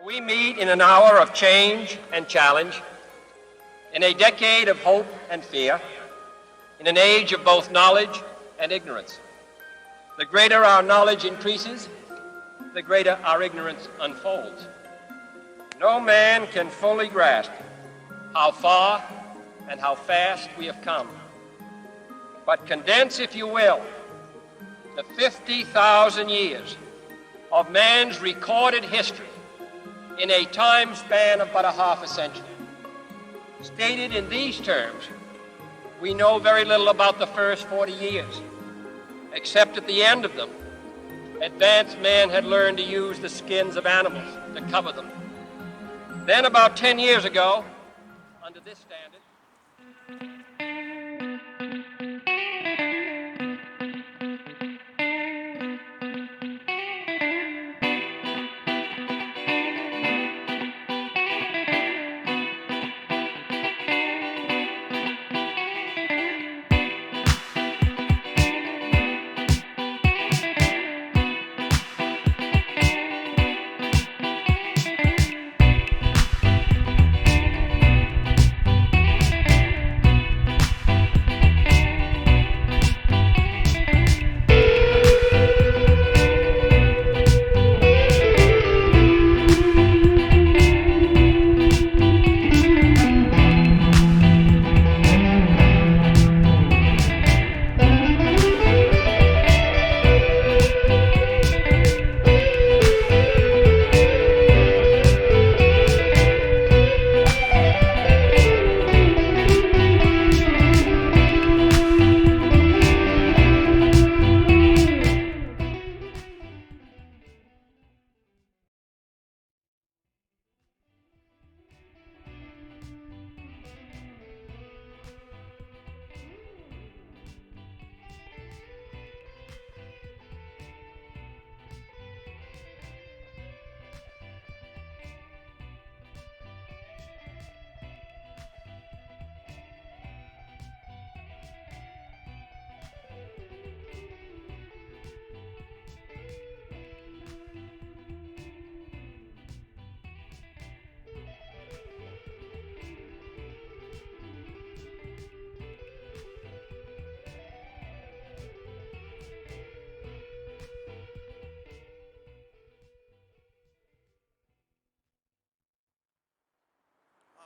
We meet in an hour of change and challenge, in a decade of hope and fear, in an age of both knowledge and ignorance. The greater our knowledge increases, the greater our ignorance unfolds. No man can fully grasp how far and how fast we have come. But condense, if you will, the 50,000 years of man's recorded history in a time span of but a half a century. Stated in these terms, we know very little about the first 40 years, except at the end of them, advanced man had learned to use the skins of animals to cover them. Then about 10 years ago, under this standard,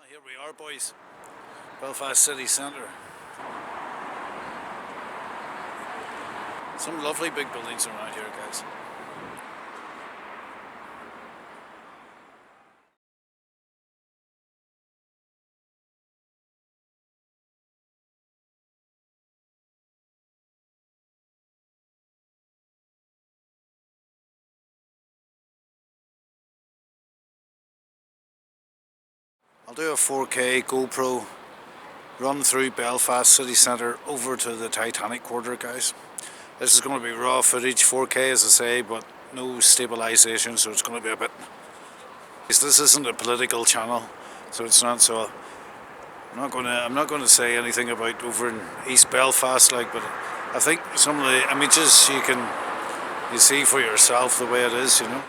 Here we are, boys. Belfast city centre. Some lovely big buildings around here, guys. I'll do a 4K GoPro run through Belfast city centre over to the Titanic quarter, guys. This is going to be raw footage, 4K as I say, but no stabilisation, so it's going to be a bit... This isn't a political channel, so it's not, so I'm not going to say anything about over in East Belfast, like, but I think some of the images you see for yourself the way it is, you know.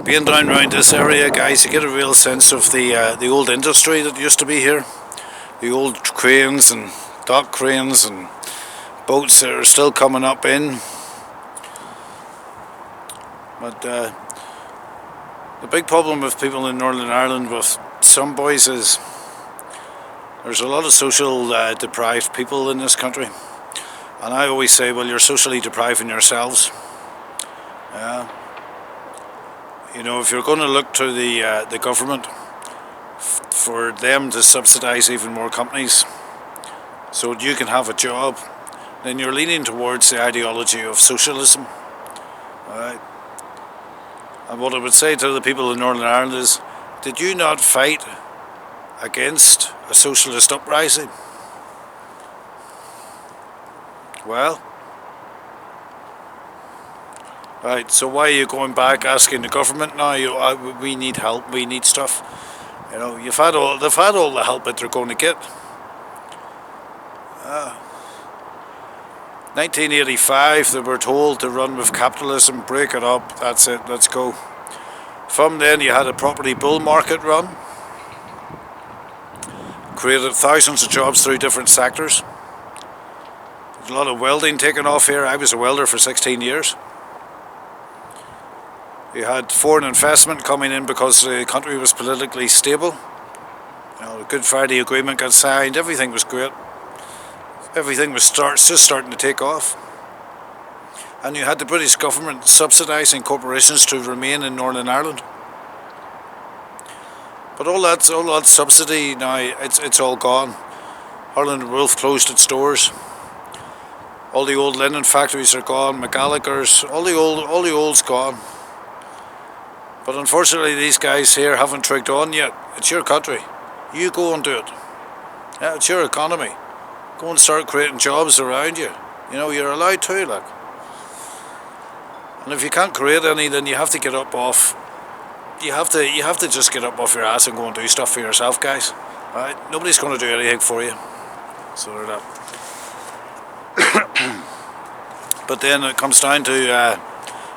Being down around this area, guys, you get a real sense of the old industry that used to be here. The old cranes and dock cranes and boats that are still coming up in. But the big problem with people in Northern Ireland with some boys is there's a lot of social deprived people in this country. And I always say, well, you're socially depriving yourselves. You know, if you're going to look to the government for them to subsidise even more companies so that you can have a job, then you're leaning towards the ideology of socialism. Alright. And what I would say to the people in Northern Ireland is, did you not fight against a socialist uprising? Well, right, so why are you going back asking the government now? We need help, we need stuff. You know, they've had all the help that they're going to get. 1985, they were told to run with capitalism, break it up, that's it, let's go. From then you had a property bull market run. Created thousands of jobs through different sectors. There's a lot of welding taken off here. I was a welder for 16 years. You had foreign investment coming in because the country was politically stable. You know, the Good Friday Agreement got signed, everything was great. Everything was just starting to take off. And you had the British government subsidising corporations to remain in Northern Ireland. But all that subsidy now, it's all gone. Harland and Wolff closed its doors. All the old linen factories are gone, McGallagher's, all the old's gone. But unfortunately these guys here haven't tricked on yet. It's your country. You go and do it. Yeah, it's your economy. Go and start creating jobs around you. You know, you're allowed to, like. And if you can't create any, then you have to get up off. You have to just get up off your ass and go and do stuff for yourself, guys. Alright? Nobody's going to do anything for you. So they're that. But then it comes down to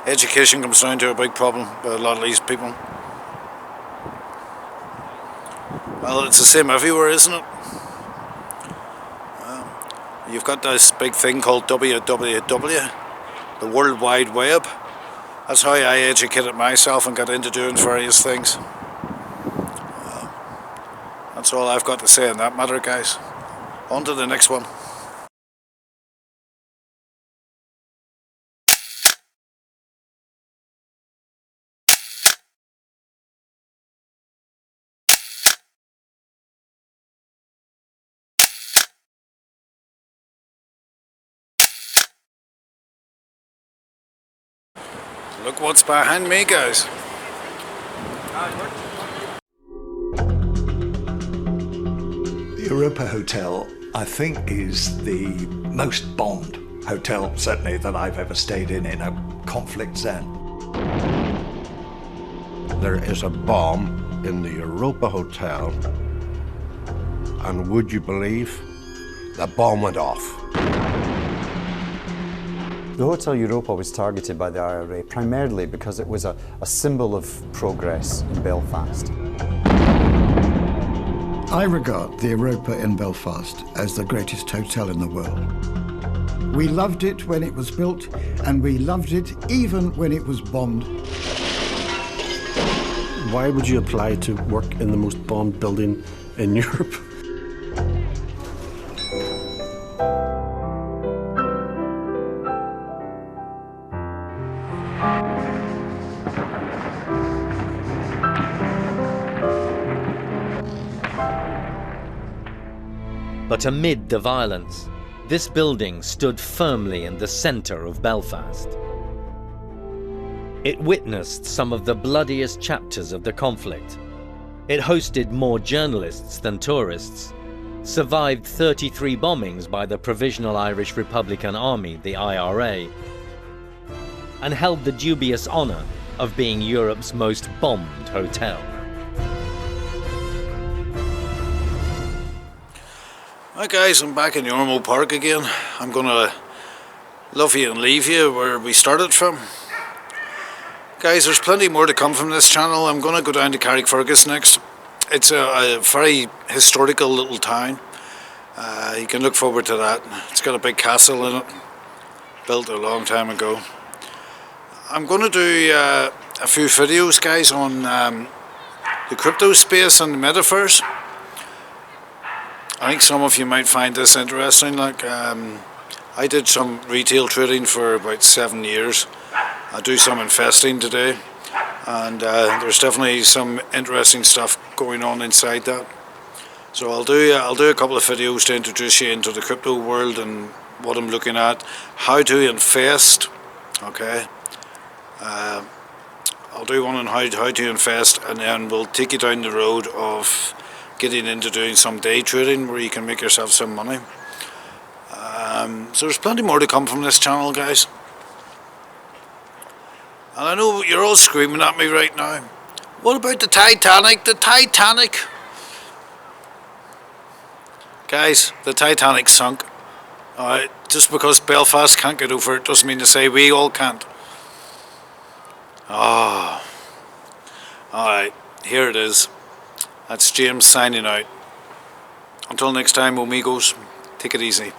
education comes down to a big problem with a lot of these people. Well, it's the same everywhere, isn't it? You've got this big thing called www, the World Wide Web. That's how I educated myself and got into doing various things. That's all I've got to say on that matter, guys. On to the next one. Look what's behind me, guys. The Europa Hotel, I think, is the most bombed hotel, certainly, that I've ever stayed in a conflict zone. There is a bomb in the Europa Hotel, and would you believe, the bomb went off. The Hotel Europa was targeted by the IRA primarily because it was a symbol of progress in Belfast. I regard the Europa in Belfast as the greatest hotel in the world. We loved it when it was built, and we loved it even when it was bombed. Why would you apply to work in the most bombed building in Europe? But amid the violence, this building stood firmly in the centre of Belfast. It witnessed some of the bloodiest chapters of the conflict. It hosted more journalists than tourists, survived 33 bombings by the Provisional Irish Republican Army, the IRA, and held the dubious honour of being Europe's most bombed hotel. Hi guys, I'm back in Yormo Park again. I'm gonna love you and leave you where we started from. Guys, there's plenty more to come from this channel. I'm going to go down to Carrickfergus next. It's a very historical little town. You can look forward to that. It's got a big castle in it, built a long time ago. I'm going to do a few videos, guys, on the crypto space and the metaverse. I think some of you might find this interesting. Like, I did some retail trading for about 7 years. I do some investing today, and there's definitely some interesting stuff going on inside that. So I'll do a couple of videos to introduce you into the crypto world and what I'm looking at, how to invest. Okay, I'll do one on how to invest, and then we'll take you down the road of getting into doing some day trading where you can make yourself some money. So there's plenty more to come from this channel, guys. And I know you're all screaming at me right now. What about the Titanic? The Titanic! Guys, the Titanic sunk. Alright, just because Belfast can't get over it doesn't mean to say we all can't. Ah. Alright, here it is. That's James signing out. Until next time, amigos, take it easy.